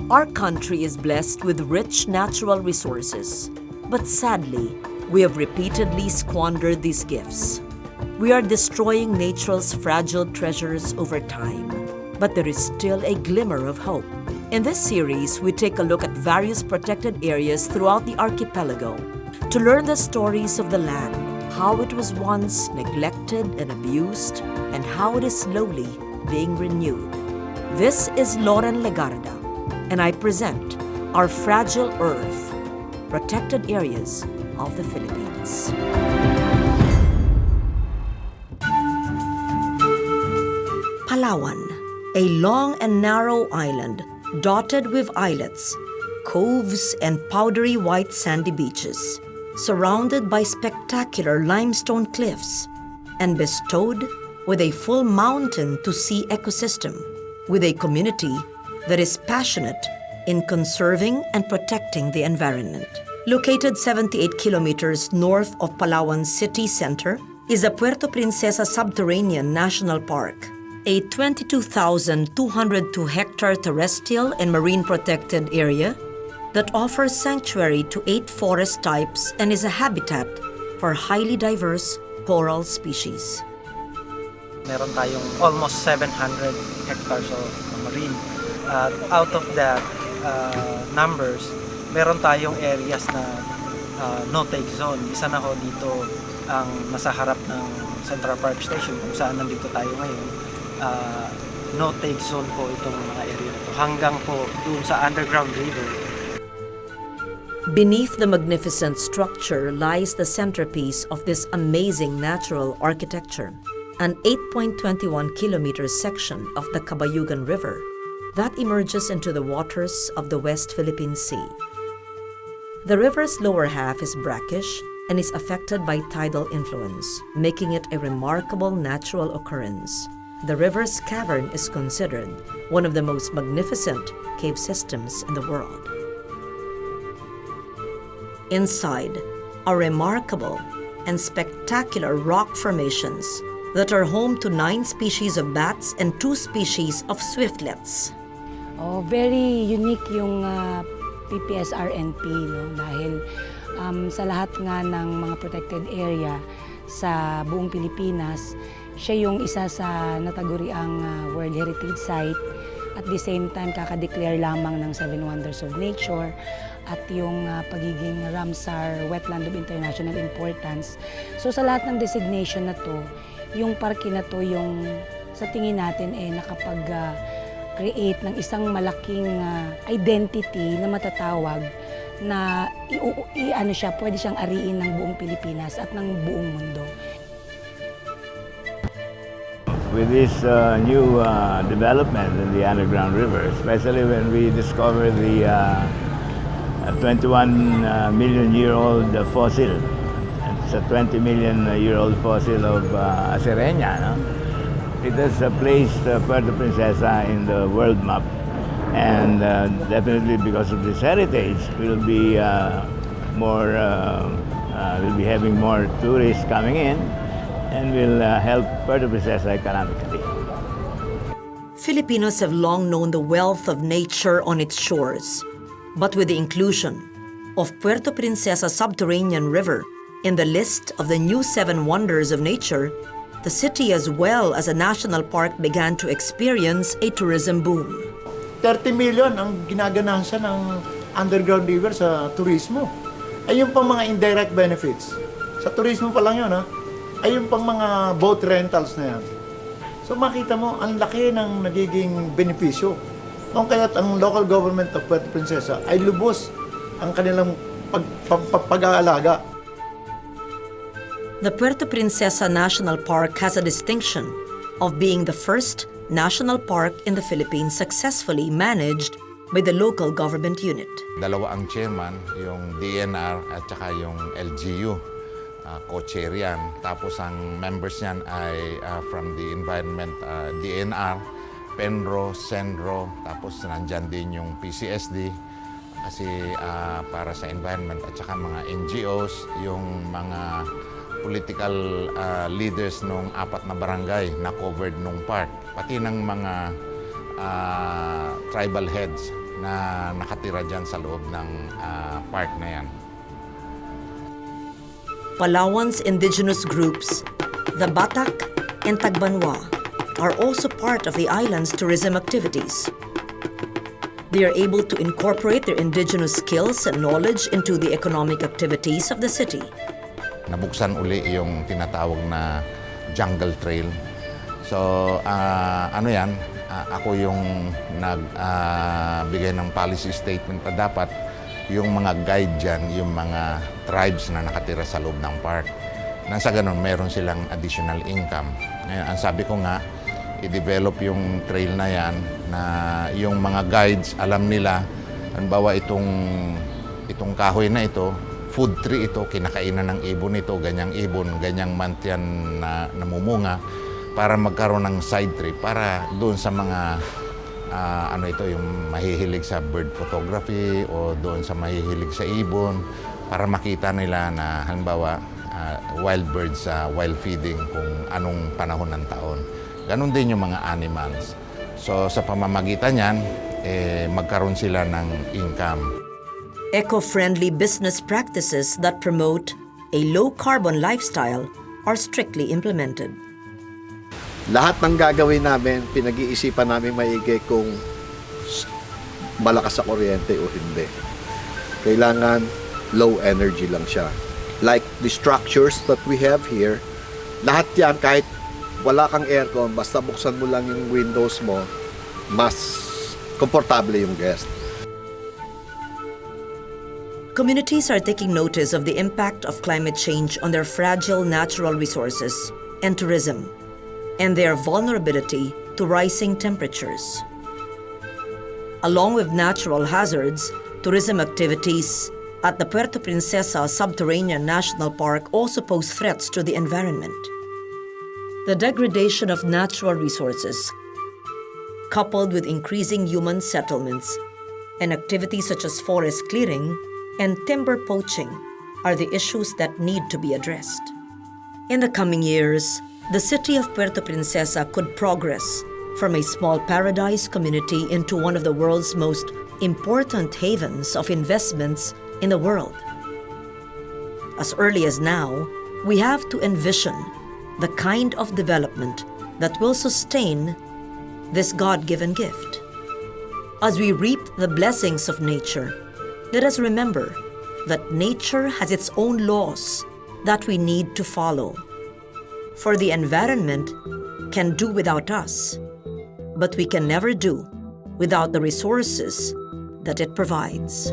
Our country is blessed with rich natural resources, but sadly, we have repeatedly squandered these gifts. We are destroying nature's fragile treasures over time, but there is still a glimmer of hope. In this series, we take a look at various protected areas throughout the archipelago to learn the stories of the land, how it was once neglected and abused, and how it is slowly being renewed. This is Lauren Legarda, and I present Our Fragile Earth, Protected Areas of the Philippines. Palawan, a long and narrow island dotted with islets, coves, and powdery white sandy beaches, surrounded by spectacular limestone cliffs, and bestowed with a full mountain-to-sea ecosystem, with a community that is passionate in conserving and protecting the environment. Located 78 kilometers north of Palawan's city center is the Puerto Princesa Subterranean National Park, a 22,202-hectare terrestrial and marine protected area that offers sanctuary to 8 forest types and is a habitat for highly diverse coral species. Meron tayong almost 700 hectares of marine. Out of that numbers, meron tayong areas na no-take zone. Isa na ho dito ang nasa harap ng Central Park Station kung saan nandito tayo ngayon. No-take zone po itong mga area ito hanggang po doon sa underground river. Beneath the magnificent structure lies the centerpiece of this amazing natural architecture, an 8.21-kilometer section of the Cabayugan River that emerges into the waters of the West Philippine Sea. The river's lower half is brackish and is affected by tidal influence, making it a remarkable natural occurrence. The river's cavern is considered one of the most magnificent cave systems in the world. Inside are remarkable and spectacular rock formations that are home to 9 species of bats and 2 species of swiftlets. Oh, very unique yung PPSRNP, no? Dahil sa lahat nga ng mga protected area sa buong Pilipinas, siya yung isa sa nataguriang World Heritage Site. At the same time, kakadeclare lamang ng 7 Wonders of Nature at yung pagiging Ramsar Wetland of International Importance. So sa lahat ng designation na to, yung parke na to yung sa tingin natin nakapag-create ng isang malaking identity na matatawag na pwede siyang ariin ng buong Pilipinas at ng buong mundo. With this new development in the underground river, especially when we discover the 21-million-year-old fossil. It's a 20-million-year-old fossil of Acerenia. No? It has placed Puerto Princesa in the world map, and definitely because of this heritage, we'll be we'll be having more tourists coming in, and will help Puerto Princesa economically. Filipinos have long known the wealth of nature on its shores, but with the inclusion of Puerto Princesa Subterranean River in the list of the new 7 Wonders of Nature, the city as well as a national park began to experience a tourism boom. 30 million ang ginaganahan ng underground river sa turismo. Ay yung pang mga indirect benefits. Sa turismo pa lang yun, ha? Ay yung pang mga boat rentals na yan. So makita mo, ang laki ng nagiging benepisyo. Kung kaya't ang local government of Puerto Princesa ay lubos ang kanilang pag-aalaga. The Puerto Princesa National Park has a distinction of being the first national park in the Philippines successfully managed by the local government unit. Dalawa ang chairman, yung DNR at saka yung LGU. Co-chair yan. Tapos ang members niyan ay from the environment, DNR, Penro, Senro, tapos nandyan din yung PCSD kasi para sa environment at saka mga NGOs, yung mga political leaders nung 4 na barangay na covered nung park, pati ng mga tribal heads na nakatira dyan sa loob ng park na yan. Palawan's indigenous groups, the Batak and Tagbanwa, are also part of the island's tourism activities. They are able to incorporate their indigenous skills and knowledge into the economic activities of the city. Nabuksan uli yung tinatawag na jungle trail. So, ano yan, ako yung nagbigay ng policy statement na dapat yung mga guide dyan, yung mga tribes na nakatira sa loob ng park. Nang sa ganun, meron silang additional income. Ngayon, ang sabi ko nga, i-develop yung trail na yan na yung mga guides, alam nila, halimbawa itong kahoy na ito, food tree ito, kinakainan ng ibon ito, ganyang ibon, ganyang month yan na namumunga, para magkaroon ng side trip, para doon sa mga yung mahihilig sa bird photography o doon sa mahihilig sa ibon, para makita nila na halimbawa wild birds wild feeding kung anong panahon ng taon. Ganon din yung mga animals. So sa pamamagitan yan, magkaroon sila ng income. Eco-friendly business practices that promote a low-carbon lifestyle are strictly implemented. Lahat ng gagawin namin, pinag-iisipan namin maigi kung malakas sa kuryente o hindi. Kailangan low energy lang siya. Like the structures that we have here, lahat yan kahit wala kang aircon, basta buksan mo lang yung windows mo, mas komportable yung guest. Communities are taking notice of the impact of climate change on their fragile natural resources and tourism, and their vulnerability to rising temperatures. Along with natural hazards, tourism activities at the Puerto Princesa Subterranean National Park also pose threats to the environment. The degradation of natural resources, coupled with increasing human settlements and activities such as forest clearing and timber poaching, are the issues that need to be addressed. In the coming years, the city of Puerto Princesa could progress from a small paradise community into one of the world's most important havens of investments in the world. As early as now, we have to envision the kind of development that will sustain this God-given gift. As we reap the blessings of nature, let us remember that nature has its own laws that we need to follow. For the environment can do without us, but we can never do without the resources that it provides.